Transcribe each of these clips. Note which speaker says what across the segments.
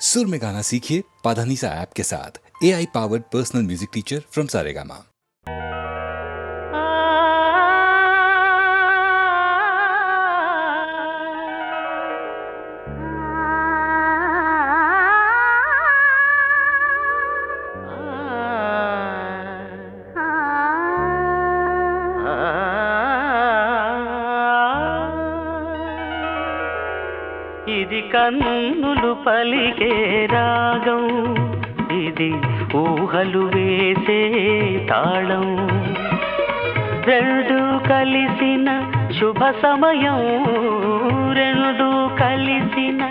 Speaker 1: सुर में गाना सीखिए पाधानीसा ऐप के साथ। AI powered personal music teacher from Saregama.
Speaker 2: ఇది కన్నులు పలికే రాగం, ఇది ఊహలు వేసే తాళం, రెండు కలిసిన శుభ సమయం, రెండు కలిసిన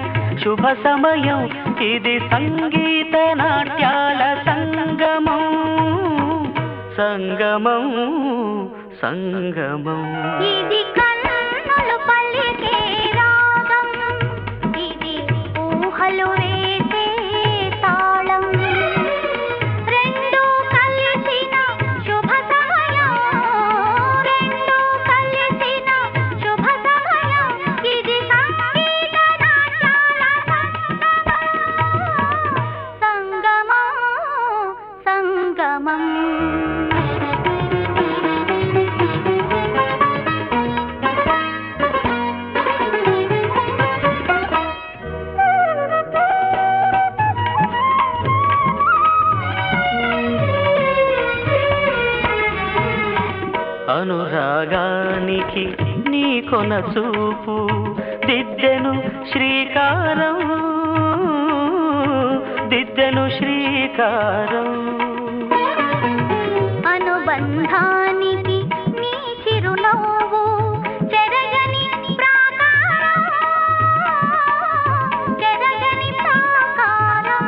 Speaker 2: శుభ సమయం, ఇది సంగీత నాట్యాల సంగమం, సంగమం సంగమం.
Speaker 3: ఇది కన్నులు పలికే రాగం, ఇది ఊహలు వేసే తాళం, రెండు కలిసిన శుభ సమయం, రెండు కలిసిన శుభ సమయం, ఇది సంగీత నాట్యాల సంగమం, సంగమం.
Speaker 2: అనురాగానికి నీ కొన చూపు దిద్దెను శ్రీకారం, దిద్దెను శ్రీకారం.
Speaker 3: అనుబంధానికి నీ చిరునవ్వు చెరగని ప్రాకారం, చెరగని ప్రాకారం.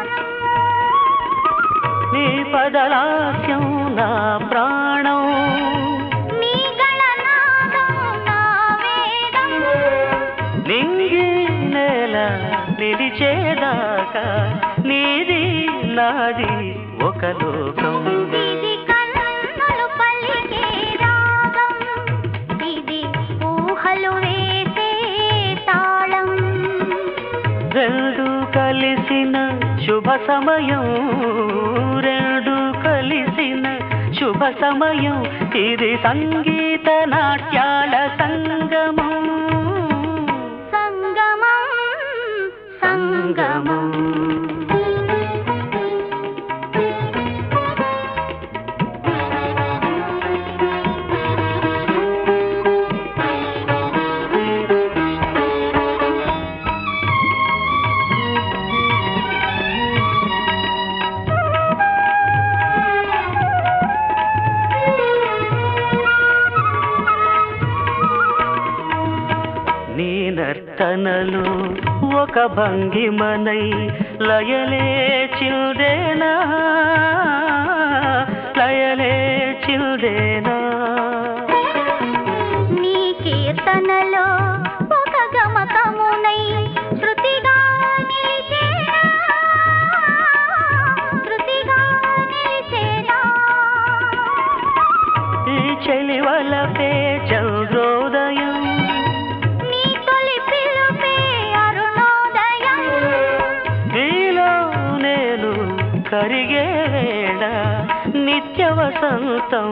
Speaker 2: నీ పదలాస్యం నా ప్రాణం,
Speaker 3: నీ గళనాదం నా వేదం.
Speaker 2: నింగి నేల నిలిచేదాకా నీది నాది ఒక లోకం.
Speaker 3: ఇది కన్నులు పలికే రాగం, ఇది ఊహలు వేసే తాళం,
Speaker 2: రెండు కలిసిన శుభ సమయం, రెండు కలిసిన శుభ సమయం, ఇది సంగీత నాట్యాల సంగమం,
Speaker 3: సంగమం సంగమం.
Speaker 2: నీ నర్తనలు ఒక భంగిమనై లయలే చిల్దేనా, లయలే చిల్దేనా.
Speaker 3: నీ కీర్తనలో ఒక గమకమునై శృతిగా నిలిచేనా, శృతిగా నిలిచేనా.
Speaker 2: ఈ చెలివలపే చంద్రోదయం,
Speaker 3: నీ తొలి పిలుపే అరుణోదయం.
Speaker 2: నీలో నేను కరిగే వేళ నిత్య వసంతం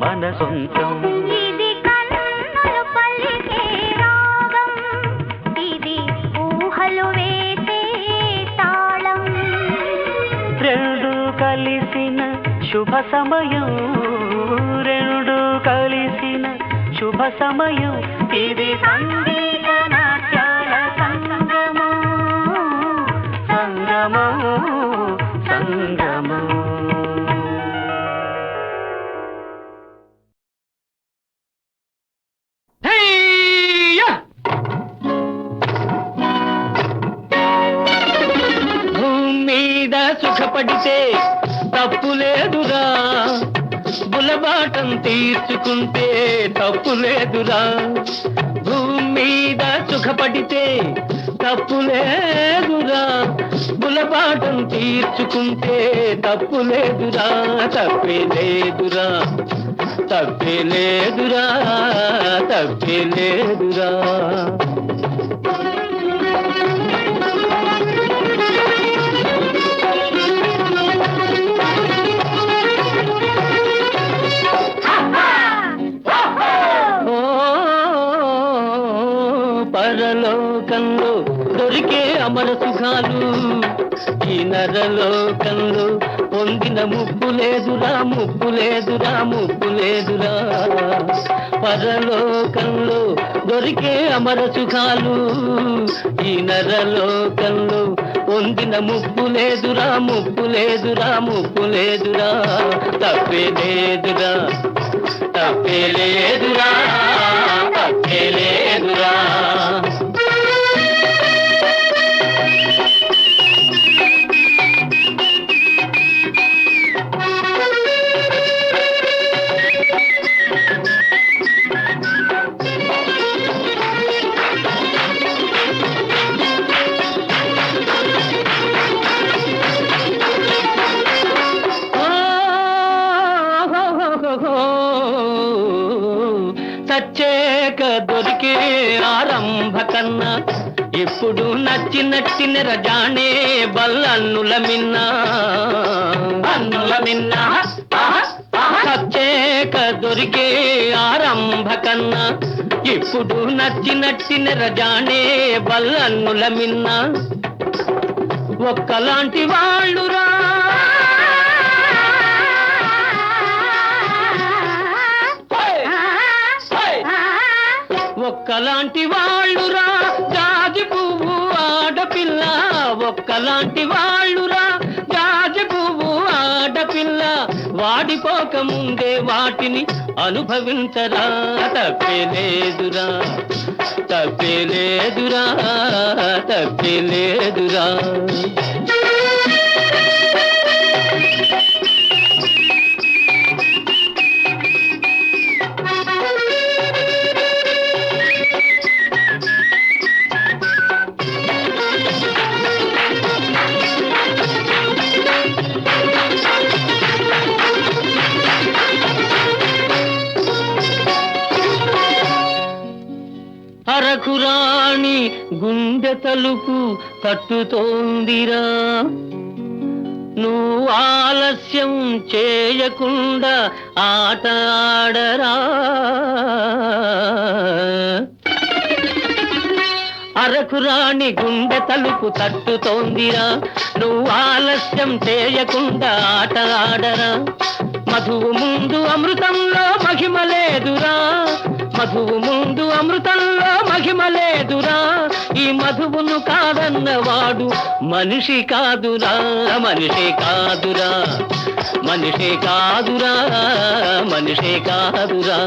Speaker 2: మన సొంతం.
Speaker 3: ఇది కన్నులు పలికే రాగం, ఇది ఊహలు వేసే తాళం,
Speaker 2: రెండు కలిసిన శుభ సమయం, రెండు కలిసిన శుభ సమయం, ఇది సంగీత నాట్యాల సంగమం, సంగమం సంగమం. భూమి మీద సుఖపడితే తప్పు లేదురా, బులబాటం తీర్చుకుంటే తప్పు లేదురా. భూమి మీద సుఖపడితే తప్పు లేదురా, బులబాటం తీర్చుకుంటే తప్పు లేదురా. తప్పే లేదురా, తప్పే లేదురా, తప్పే లేదురా. సుఖాలు ఈ నరలోకంలో పొందిన ముప్పు లేదురా ముప్పు లేదురా ముప్పు లేదురా పరలోకంలో దొరికే అమర సుఖాలు ఈ నరలోకంలో పొందిన ముప్పు లేదురా ముప్పు లేదురా ముప్పు లేదురా తప్పే లేదురా తప్పే లేదురా తప్పే లేదురా సచ్చేక దొరికే ఆరంభ కన్నా ఇప్పుడు నచ్చిన రజానే బల్లన్నుల మిన్నా అన్నుల మిన్నా సచ్చేక దొరికే ఆరంభ కన్నా ఇప్పుడు నచ్చిన రజానే బల్లన్నుల మిన్నా ఒక్కలాంటి వాళ్ళురా ఒక్కలాంటి వాళ్ళురా జాజి పువ్వు ఆడపిల్ల ఒక్కలాంటి వాళ్ళురా జాజి పువ్వు ఆడపిల్ల వాడిపోక ముందే వాటిని అనుభవించరా తప్పే లేదురా తప్పే లేదురా తప్పే లేదురా అరకురాణి గుండె తలుపు తట్టుతోందిరా నువ్వు ఆలస్యం చేయకుండా ఆట ఆడరా అరకురాణి గుండె తలుపు తట్టుతోందిరా నువ్వు ఆలస్యం చేయకుండా ఆట ఆడరా మధువు ముందు అమృతంలో మహిమ లేదురా మధువు ముందు అమృతంలో మహిమ లేదురా ఈ మధువును కాదన్నవాడు మనిషి కాదురా మనిషి కాదురా మనిషి కాదురా మనిషి కాదురా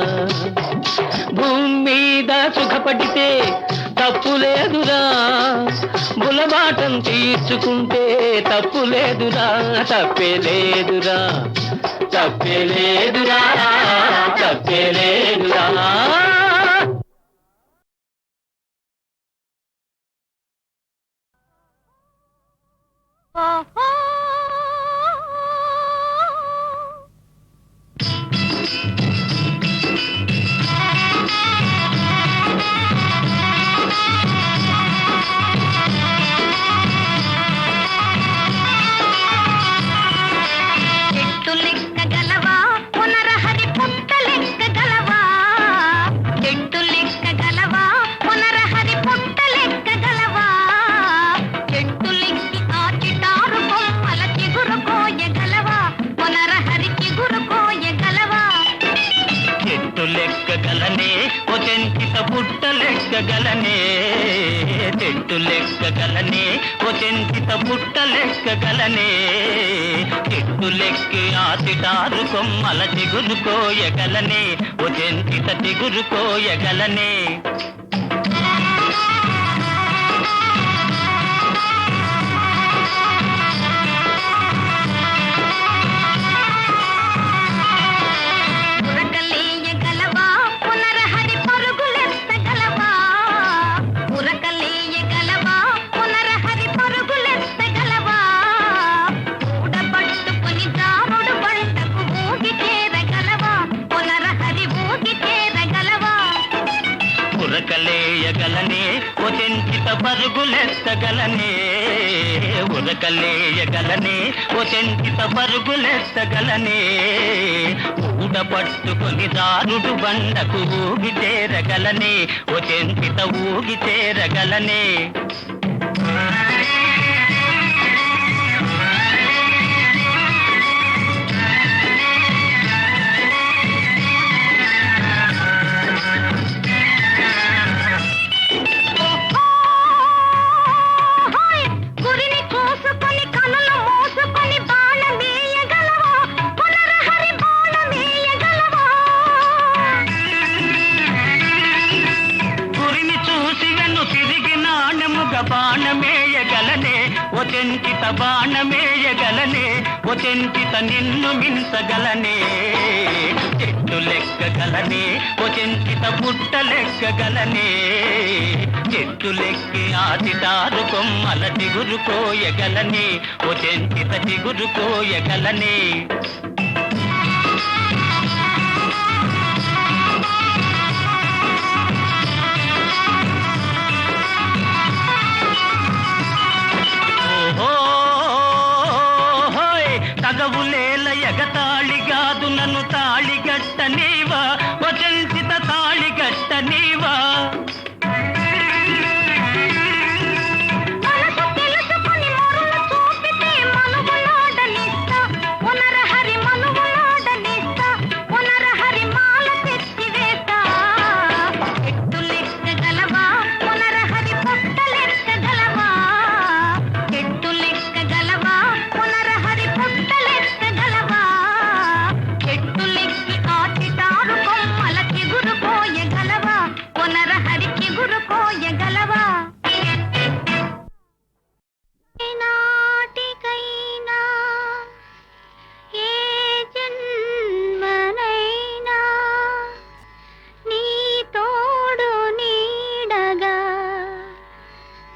Speaker 2: భూమి మీద సుఖపడితే తప్పు లేదురా బులబాటం తీర్చుకుంటే తప్పు లేదురా తప్పే లేదురా తప్పే లేదురా తప్పే లేదురా
Speaker 3: ఓహో చెట్టు లెక్క గలవా పునరహరి పుట్ట లెక్క గలవా చెట్టు లెక్క గలవా పునరహరి పుట్ట లెక్క గలవా చెట్టు లెక్కి ఆచిటారు కొమ్మల చిగురు కోయగలవా పునరహరి చిగురు కోయగలవా
Speaker 2: చెట్టు లెక్క గలనే ఓ చెంచిత పుట్ట లెక్క గలనే చెట్టు లెక్క గలనే ఓ చెంచిత పుట్ట లెక్క గలనే చెట్టు లెక్కి ఆసిటారు కొమ్మల చిగురు కోయగలనే ఓ చెంచిత చిగురు కోయగలనే
Speaker 3: ఉరకలేయగలవా పునరహరి పరుగులెత్తగలవా ఉరకలేయగలవా పునరహరి పరుగులెత్తగలవా ఊడబట్టుకొని జారుడు బంటకు ఊగి చేరగలవా పునరహరి ఊగి చేరగలవా
Speaker 2: ఉరకలేయగలనే ఓ చెంచిత పరుగులెత్తగలనే ఉరకలేయగలనే ఓ చెంచిత పరుగులెత్తగలనే ఊడ పట్టుకొని దారుడు బండకు ఊగి చేరగలనే ఓ చెంచిత ఊగి చేరగలనే చెంచిత బాణమేయగలనే ఓ చెంచిత నిన్ను మించగలనే చెట్టు లెక్కగలనే ఓ చెంచిత పుట్ట లెక్కగలనే చెట్టు లెక్కి ఆ చిటారు కొమ్మల చిగురు కోయగలనే ఓ చెంచిత చిగురు కోయగలనే తగవులేల ఎగతాళిగాదు నన్ను తాళిగట్ట నీవా వచంచిత తాళిగట్ట నీవా
Speaker 3: మనసు తెలుసుకొని మరులు చూపితే మనుగులాడనిస్తా పునరహరి మనుగులాడనిస్తా పునరహరి మాల తెచ్చి వేస్తా చెట్టు లెక్కగలవా పునరహరి పుట్ట లెక్కగలవా చెట్టు లెక్కగలవా పునరహరి పుట్ట లెక్కగలవా చెట్టు లెక్కి ఆటిటారు కొమ్మల చిగురు కోయగలవా పునరహరి చిగురు కోయగలవా నాటికైనా ఏ జన్మనైనా నీ తోడు నీడగా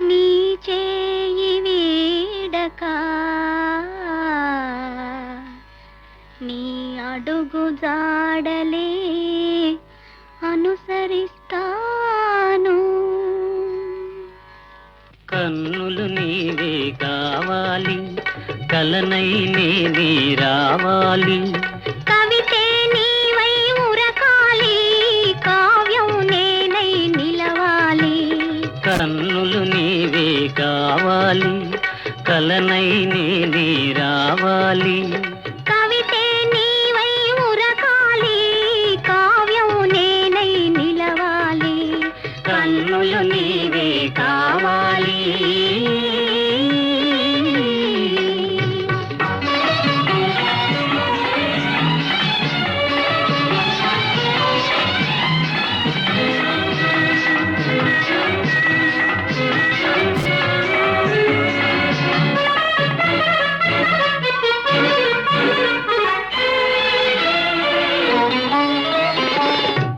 Speaker 3: నీ చేయి వీడక నీ అడుగు జాడలే అనుసరిస్తాను
Speaker 2: కన్నులు నీవే కావాలి కలనై నేనే రావాలి
Speaker 3: కవితే నీవై ఉరకాలి కావ్యం నేనై నిలవాలి
Speaker 2: కన్నులు నీవే కావాలి కలనై నేనే రావాలి
Speaker 3: కవితే నీవై ఉరకాలి కావ్యం నేనై నిలవాలి
Speaker 2: కన్నులు నీవే కావాలి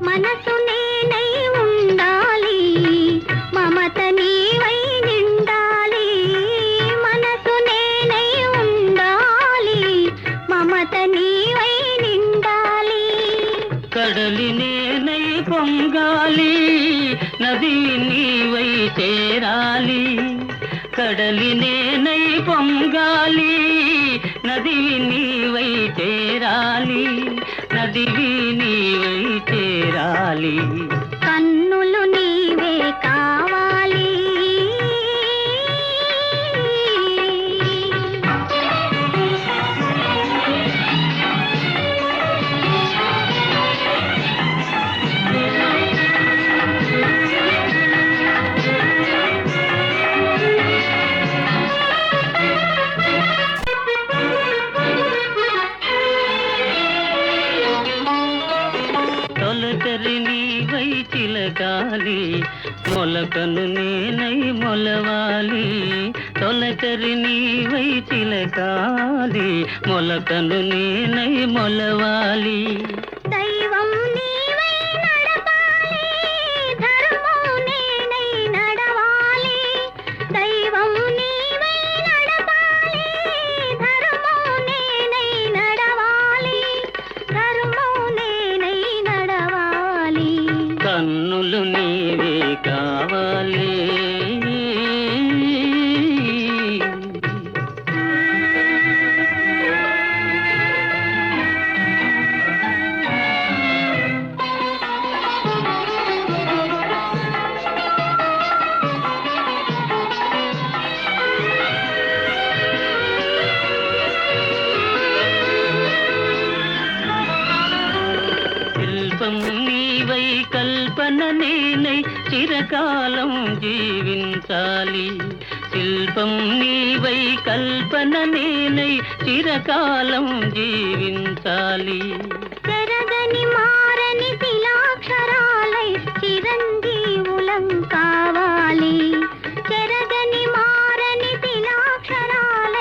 Speaker 3: మనసు నేనై ఉండాలి మమత నీవై నిండాలి మనసు నేనై ఉండాలి మమత నీవై నిండాలి
Speaker 2: కడలి నేనై పొంగాలి నది నీవై చేరాలి కడలి నేనై పొంగాలి నది నీవై చేరాలి నదివి నీవై చేరాలి
Speaker 3: కన్నులు నీవే కావాలి
Speaker 2: తొలకరి నీవై చిలకాలి మొలకను నేనై మొలవాలి తొలకరి నీవై చిలకాలి మొలకను నేనై మొలవాలి
Speaker 3: దైవం నీవై నడపాలి ధర్మం నేనై నడవాలి దైవం నీవై నడపాలి ధర్మం నేనై నడవాలి ధర్మం నేనై నడవాలి
Speaker 2: కన్నులు నీవే కావాలి శిల్పం నీవై కల్పన నేనై చిరకాలం జీవించాలి శిల్పం నీవై కల్పన నేనై చిరకాలం జీవించాలి
Speaker 3: చెరగని మారని శిలాక్షరాలై చిరంజీవులం కావాలి చెరగని మారని శిలాక్షరాలై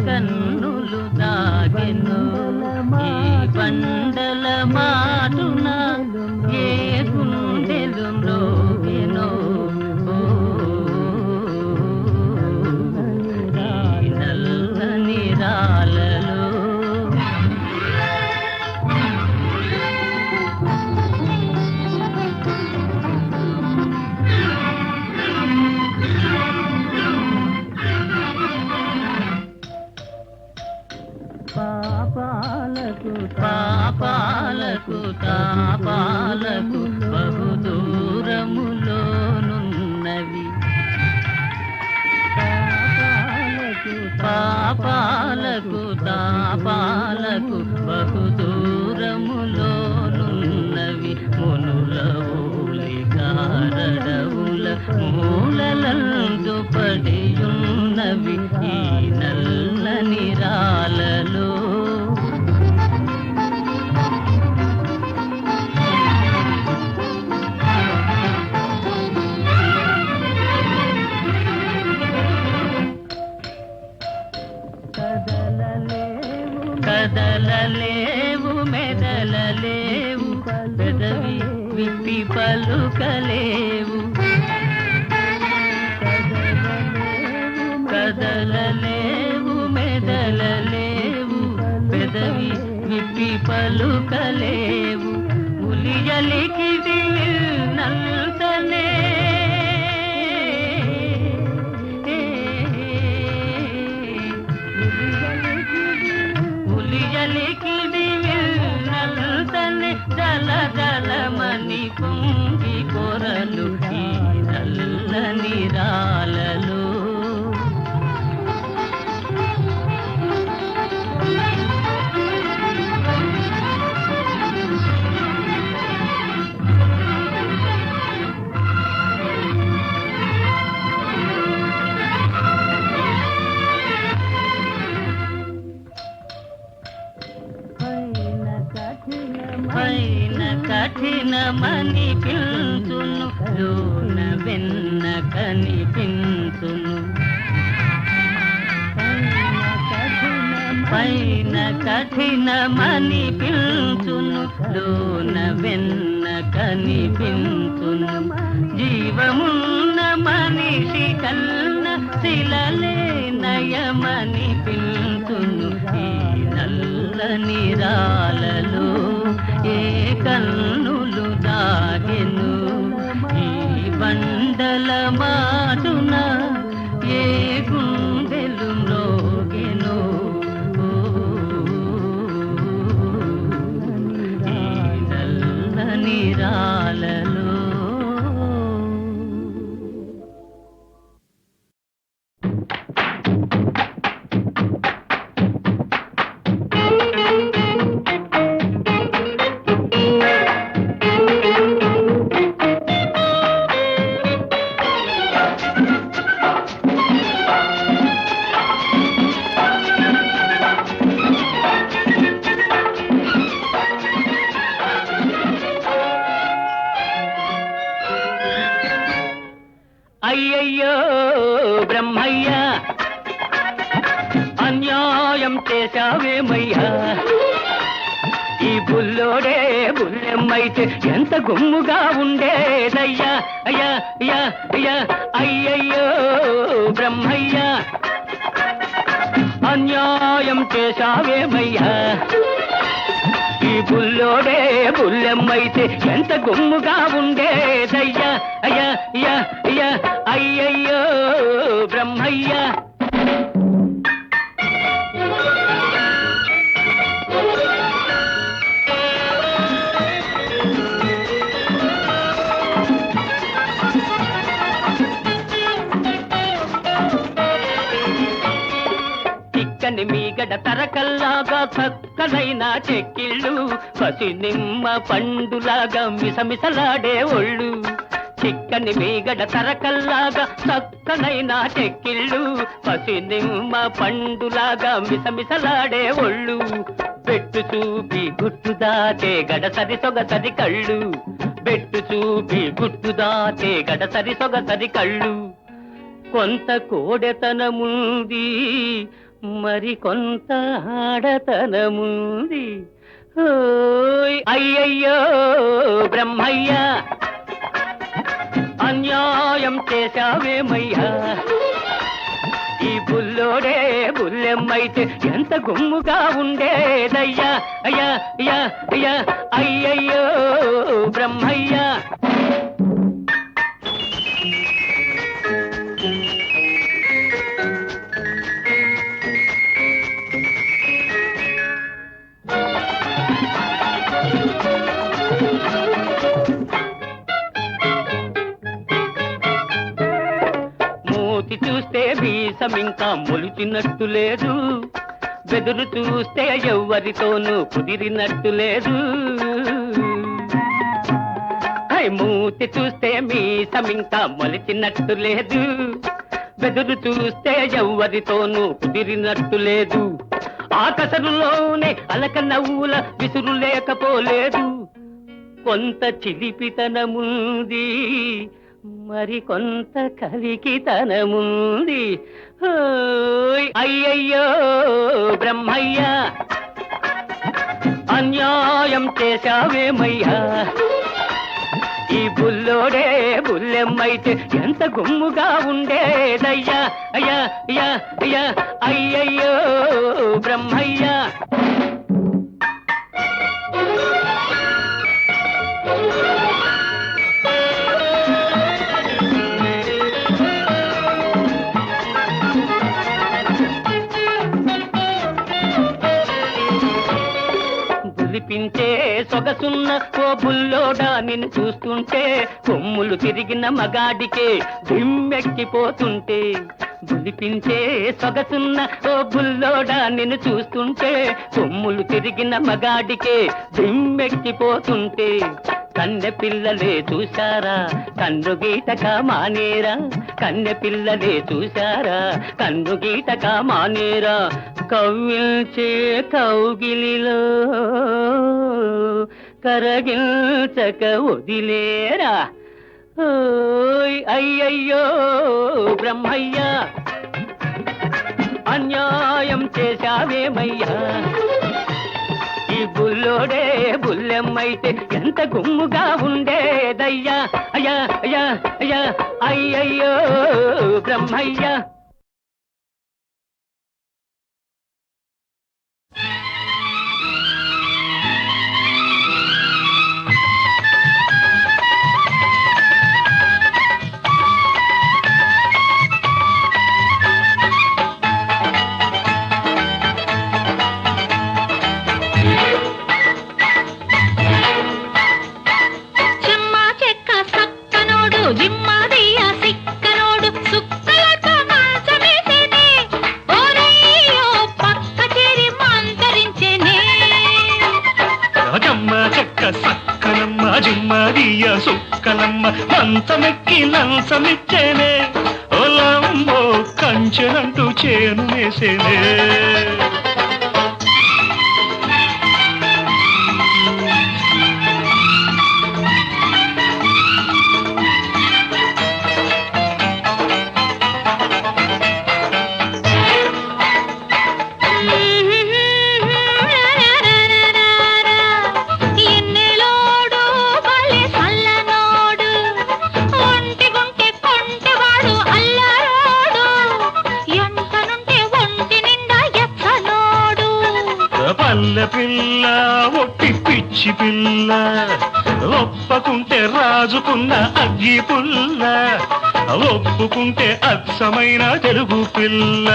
Speaker 2: కన్నులు దాగెను ఏ బండల మాటున ఏ గుండెలు మ్రోగెను నల్లని రాలలో పాపాలకు తాపాలకు బహుదూరములోనున్నవి పాపాలకు తాపాలకు బహుదూరములోనున్నవి మునుల ఊలి కారడవుల మూలలందు పడియున్నవి ఈ నల్లని రాలలో కదలలేవు మెదలలేవు పెదవి విప్పి పలుకలేవు కదలలేవు మెదలలేవు పెదవి విప్పి పలుకలేవు ఉలియలికిది నల్తనే జల జలమని పొంగి కొరలు ఈ నల్లని రాలలో పైన కఠినమని పిలుచును లోన వెన్న కనిపించును పైన కఠినమని పిలుచును లోన వెన్న కనిపించును జీవమున్న మనిషి కన్న శిలలే నయమని పిలుచును ఈ నల్లని రాలలో ఏ కన్నులు దాగెను ఈ బండల మాటున ఏ గుండెలు మ్రోగెను ఈ నల్లని రాలలో అయ్యయ్యో బ్రహ్మయ్య అన్యాయం చేశావేమయ్యా ఈ బుల్లోడే బుల్లెమ్మైతే ఎంత గుమ్ముగా ఉండేదయ్యా అయ్యా అయ్యా అయ్యా అయ్యయ్యో బ్రహ్మయ్య అన్యాయం చేశావేమయ్యా ఈ బుల్లోడే బుల్లెమ్మైతే ఎంత గుమ్ముగా ఉండేదయ్యా అయ్యా అయ్యా అయ్యా అయ్యయ్యో బ్రహ్మయ్య చిక్కని మీగడ తరకల్లాగా చక్కనైన చెక్కిళ్ళు పసి నిమ్మ పండులాగా మిసమిసలాడే ఒళ్ళు చిక్కని మీగడ తరకల్లాగా చక్కనైన చెక్కిళ్ళు పసి నిమ్మ పండులాగా మిసమిసలాడే ఒళ్ళు పెట్టు చూపి గుట్టు దాటే గడసరి సొగసరి కళ్ళు పెట్టు చూపి గుట్టు దాటే గడసరి సొగసరి కళ్ళు కొంత కోడెతనముంది మరి కొంత ఆడతనముంది. ఓయ్ అయ్యయ్యో బ్రహ్మయ్య, అన్యాయం చేశావేమయ్యా. ఈ బుల్లోడే బుల్లెమ్మైతే ఎంత గుమ్ముగా ఉండేదయ్యా. అయ్యా అయ్యా అయ్యా అయ్యయ్యో బ్రహ్మయ్య. మూతి చూస్తే వీసం ఇంకా మొలిచినట్టు లేదు, బెదురు చూస్తే ఎవ్వరితోనూ కుదిరినట్టు లేదు. మూతి చూస్తే మీసం ఇంకా మొలిచినట్టు లేదు, బెదురు చూస్తే ఎవ్వరితోనూ కుదిరినట్టు లేదు. ఆకసరులోనే అలక నవ్వుల విసురు లేకపోలేదు. కొంత చిలిపితనముంది, మరి కొంత కలికితనముంది. ఓయ్ అయ్యయ్యో బ్రహ్మయ్య, అన్యాయం చేశావేమయ్యా. ఈ బుల్లోడే బుల్లెమ్మైతే ఎంత గుమ్ముగా ఉండేదయ్యా. అయ్యా అయ్యా అయ్యా అయ్యయ్యో బ్రహ్మయ్య. బులిపించే సొగసున్న ఓ బుల్లోడా నిన్ను చూస్తుంటే కొమ్ములు తిరిగిన మగాడికే దిమ్మెక్కిపోతుంటే. బులిపించే సొగసున్న ఓ బుల్లోడా నిన్ను చూస్తుంటే కొమ్ములు తిరిగిన మగాడికే దిమ్మెక్కిపోతుంటే. కన్నె పిల్లలే చూశారా కన్ను గీటక మానేరా, కన్నె పిల్లలే చూశారా కన్ను గీటక మానేరా. కవ్విల్చే కౌగిలిలో కరగిల్చక వదిలేరా. ఓయ్ అయ్యయ్యో బ్రహ్మయ్య, అన్యాయం చేశావేమయ్యా. ఈ బుల్లోడే బుల్లెమ్మైతే ఎంత గుమ్ముగా ఉండేదయ్యా. అయ్యా అయ్యా అయ్యా అయ్యయ్యో బ్రహ్మయ్య.
Speaker 4: సుక్కలమ్మ మంచమెక్కి లంచమిచ్చేనే, ఓలమ్మో కంచెనంటూ చేను వేసేనే. పిల్ల ఒట్టి పిచ్చి పిల్ల, ఒప్పకుంటే రాజుకున్న అగ్గి పుల్ల, ఒప్పుకుంటే అచ్చమైన తెలుగు పిల్ల.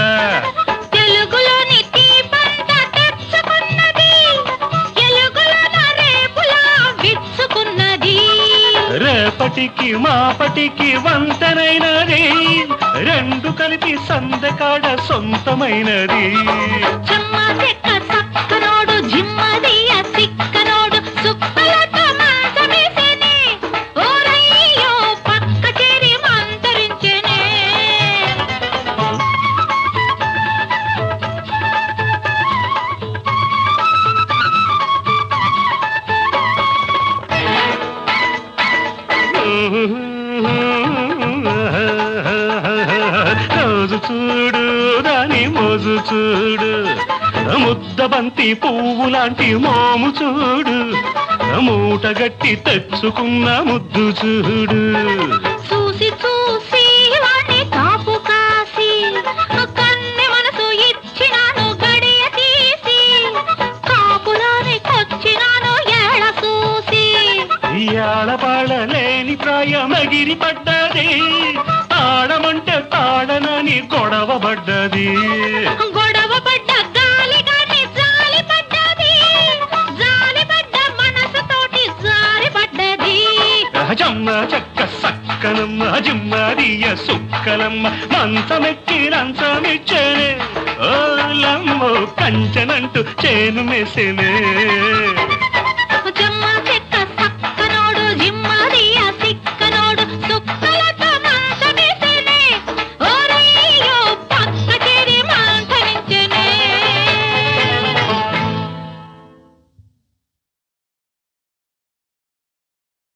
Speaker 3: తెలుగులోని దీపంత తెచ్చుకున్నది, ఎలుగులోన రేపులా విచ్చుకున్నది.
Speaker 4: రేపటికి మాపటికి వంతనైనది, రెండు కలిపి సందకాడ సొంతమైనది.
Speaker 3: జిమ్మదియ సిక్కనోడు సుక్కలతో మంచమేసేనే, ఓరయ్యో పక్క చేరి మంతరించేనే.
Speaker 4: రోజు చూడు దాని మోజు చూడు ముద్ద బంతి పువ్వు లాంటి మోము చూడు మూట గట్టి తెచ్చుకున్న ముద్దు చూడు
Speaker 3: చూసి చూసి వాణ్ణి కాపు కాసి కన్నె మనసు ఇచ్చినాను గడియ తీసి కాపులాని కొచ్చినాను ఏళ చూసి
Speaker 4: ఏడపాడలేని ప్రాయం ఎగిరి పడ్డది తాడమంటే తాడనని గొడవ పడ్డది
Speaker 3: గొడవ పడ్డ గాలి గాని జాలి పడ్డది జాలి పడ్డ మనసుతోటి జారి పడ్డది
Speaker 4: జమ్మ చక్క సక్కనమ్మ జిమ్మరియ సుక్కలమ్మ మంచమెక్కి లంచమిచ్చేనే ఓ లమ్మో కంచనంటూ చేను మెసినే